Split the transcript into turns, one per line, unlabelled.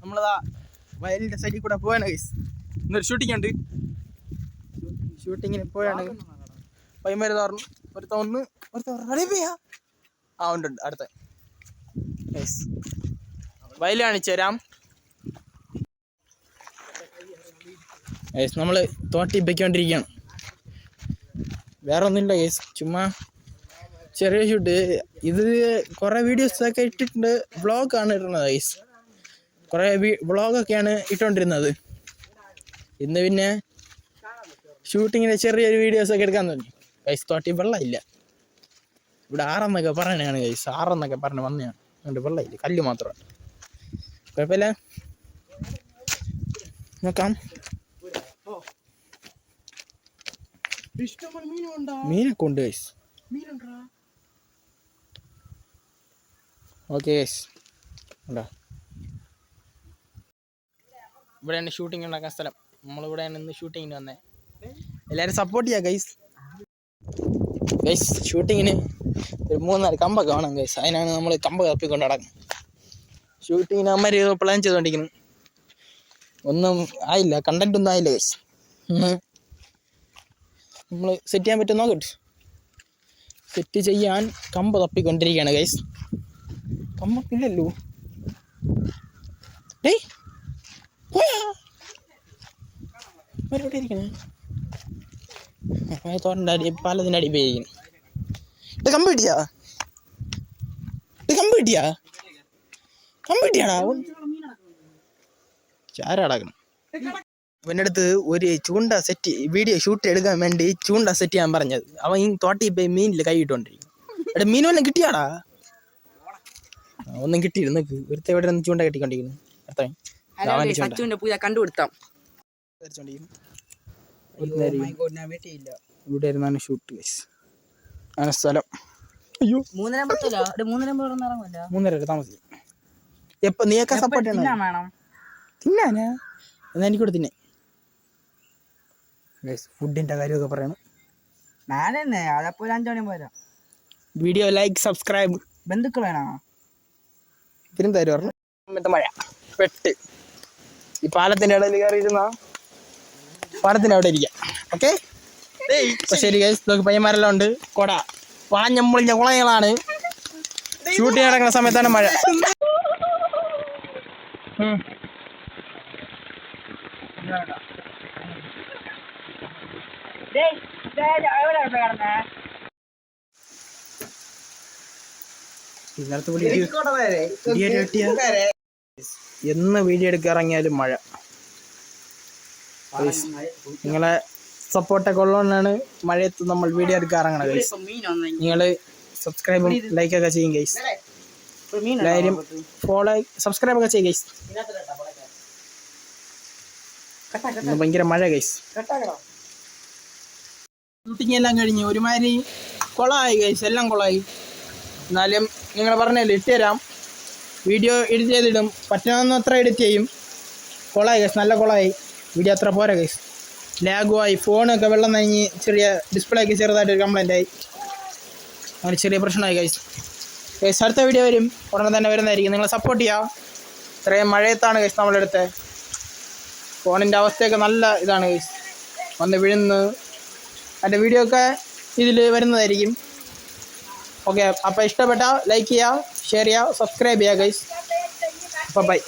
നമ്മളതാ വയലിൻ്റെ സൈഡിൽ കൂടെ പോവാണ് ഗൈസ്. ഇന്നൊരു ഷൂട്ടിംഗ് ഉണ്ട്. ഷൂട്ടിങ്ങിന് പോയാണ്. പൈമാര് തോർന്നു ഒരു റെഡിയാ. ഉണ്ട് അടുത്ത ഗൈസ് വയൽ കാണിച്ചു തരാം ഗൈസ്. നമ്മൾ തോട്ടി പൊയ്ക്കൊണ്ടിരിക്കുകയാണ്. വേറെ ഒന്നുമില്ല ഗൈസ്, ചുമ്മാ ചെറിയ ഷൂട്ട്. ഇത് കുറേ വീഡിയോസൊക്കെ ഇട്ടിട്ടുണ്ട്. വ്ളോഗാണ് ഇടുന്നത് ഗൈസ്. കുറേ വ്ളോഗൊക്കെയാണ് ഇട്ടുകൊണ്ടിരുന്നത്. ഇന്ന് പിന്നെ ഷൂട്ടിങ്ങിൻ്റെ ചെറിയൊരു വീഡിയോസൊക്കെ എടുക്കാൻ തോന്നി ഗൈസ്. തോട്ടി വെള്ളമില്ല. ഇവിടെ ആറെന്നൊക്കെ പറയണതാണ് ഗൈസ്. ആറെന്നൊക്കെ പറഞ്ഞ് വന്നതാണ്. അതുകൊണ്ട് വെള്ളമില്ല, കല്ല് മാത്രമാണ്. കുഴപ്പമില്ല, നോക്കാം. മീനൊക്കെ ഉണ്ട് ഗൈസ്. ഓക്കെ ഗൈസ്, ഉണ്ടോ ഇവിടെയാണ് ഷൂട്ടിംഗ് ഉണ്ടാക്കാൻ സ്ഥലം. നമ്മളിവിടെയാണ് ഇന്ന് ഷൂട്ടിങ്ങിന് വന്നത്. എല്ലാവരും സപ്പോർട്ട് ചെയ്യാം ഗൈസ്. ഗൈസ് ഷൂട്ടിങ്ങിന് ഒരു 3-4 കമ്പൊക്കെ വേണം ഗൈസ്. അതിനാണ് നമ്മൾ കമ്പ് തപ്പിക്കൊണ്ട് നടക്കുന്നത്. ഷൂട്ടിങ്ങിന് അമ്മര് പ്ലാൻ ചെയ്തുകൊണ്ടിരിക്കുന്നു. ഒന്നും ആയില്ല, കണ്ടന്റ് ഒന്നും ആയില്ല ഗൈസ്. നമ്മൾ സെറ്റ് ചെയ്യാൻ പറ്റുമോ നോക്കട്ടെ. സെറ്റ് ചെയ്യാൻ കമ്പ് തപ്പിക്കൊണ്ടിരിക്കുകയാണ് ഗൈസ്. കമ്പൊക്കില്ലല്ലോ. ഡേയ് പോയാ മരോടെ ഇരിക്കണേ. തോരൻ്റെ അടി പാലത്തിൻ്റെ അടി പോയിരിക്കുന്നു. ഇത് കമ്പ് കിട്ടിയാ? കമ്പ് കിട്ടിയാടാ? ചാരാടാക്കണം. അവൻ്റെ അടുത്ത് ഒരു ചൂണ്ട സെറ്റ് വീഡിയോ ഷൂട്ട് എടുക്കാൻ വേണ്ടി ചൂണ്ട സെറ്റ് ചെയ്യാൻ പറഞ്ഞത്. അവൻ ഈ തോട്ടി പോയി മീനിൽ കൈ ഇട്ടുകൊണ്ടിരിക്കും. എടാ മീൻ വല്ലതും കിട്ടിയാടാ? ഒന്നും കിട്ടിയിരുന്നു. ഒരുത്ത ഇവിടെ നിന്ന് ചൂണ്ട കെട്ടിക്കൊണ്ടിരിക്കുന്നു. ഇവിടെ ഇരുന്നാണ് ഷൂട്ട് ഗൈസ്. അങ്ങനെ സ്ഥലം. അയ്യോ 3:30 താമസിക്കും. എപ്പോ നീയൊക്കെ സപ്പോർട്ട് ചെയ്യണം. തിന്നാനാ എന്നാ എനിക്കൂടെ തിന്നെ. ഫുഡിന്റെ കാര്യമൊക്കെ പറയണം. Video like subscribe. ബന്ധുക്കൾ വേണോ? തിരുന്താര് പറഞ്ഞു. മഴ പെട്ട് ഈ പാലത്തിന്റെ ഇടയിൽ കയറിയിരുന്ന പാലത്തിന്റെ അവിടെ ഇരിക്കാം. ഓക്കെ ശരി ഗൈസ്. പയ്യന്മാരെല്ലാം ഉണ്ട്. കൊട വളഞ്ഞ കുളങ്ങളാണ്. ഷൂട്ടിങ് നടക്കുന്ന സമയത്താണ് മഴ. എന്ന് വീഡിയോ എടുക്കാൻ ഇറങ്ങിയാലും മഴ. നിങ്ങളെ സപ്പോർട്ടൊക്കെ ഉള്ളതുകൊണ്ടാണ് മഴയത്ത് നമ്മൾ വീഡിയോ എടുക്കാൻ ഇറങ്ങണത് ഗൈസ്. നിങ്ങൾ സബ്സ്ക്രൈബും ലൈക്കൊക്കെ ചെയ്യും ഗൈസ്. എല്ലാവരും ഫോളോ സബ്സ്ക്രൈബൊക്കെ ചെയ്യും ഗൈസ്. ഭയങ്കര മഴ ഗൈസ്. ഷൂട്ടിങ് എല്ലാം കഴിഞ്ഞ് ഒരുമാതിരി കുളമായി ഗൈസ്. എല്ലാം കുളമായി. എന്നാലും നിങ്ങൾ പറഞ്ഞല്ലോ ഇട്ടുതരാം. വീഡിയോ എഡിറ്റ് ചെയ്തിടും. പറ്റുന്നത്ര എഡിറ്റ് ചെയ്യും. കുളമായി ഗൈസ്, നല്ല കുളമായി. വീഡിയോ അത്ര പോരാ ഗൈസ്. ലാഗുമായി. ഫോണൊക്കെ വെള്ളം നനഞ്ഞ് ചെറിയ ഡിസ്പ്ലേക്ക് ചെറുതായിട്ടൊരു കംപ്ലൈൻ്റ് ആയി. അങ്ങനെ ചെറിയ പ്രശ്നമായി ഗൈസ്. ഗൈസ് അടുത്ത വീഡിയോ വരും, ഉടനെ തന്നെ വരുന്നതായിരിക്കും. നിങ്ങൾ സപ്പോർട്ട് ചെയ്യുക. ഇത്രയും മഴയത്താണ് ഗൈസ് നമ്മളെടുത്ത്. ഫോണിൻ്റെ അവസ്ഥയൊക്കെ നല്ല ഇതാണ് ഗൈസ്. വന്ന് വീഴുന്നു. അതിൻ്റെ വീഡിയോ ഒക്കെ ഇതിൽ വരുന്നതായിരിക്കും. ഓക്കെ, അപ്പോൾ ഇഷ്ടപ്പെട്ടാൽ ലൈക്ക് ചെയ്യുക, ഷെയർ ചെയ്യുക, സബ്സ്ക്രൈബ് ചെയ്യുക ഗൈസ്. അപ്പോൾ ബൈ.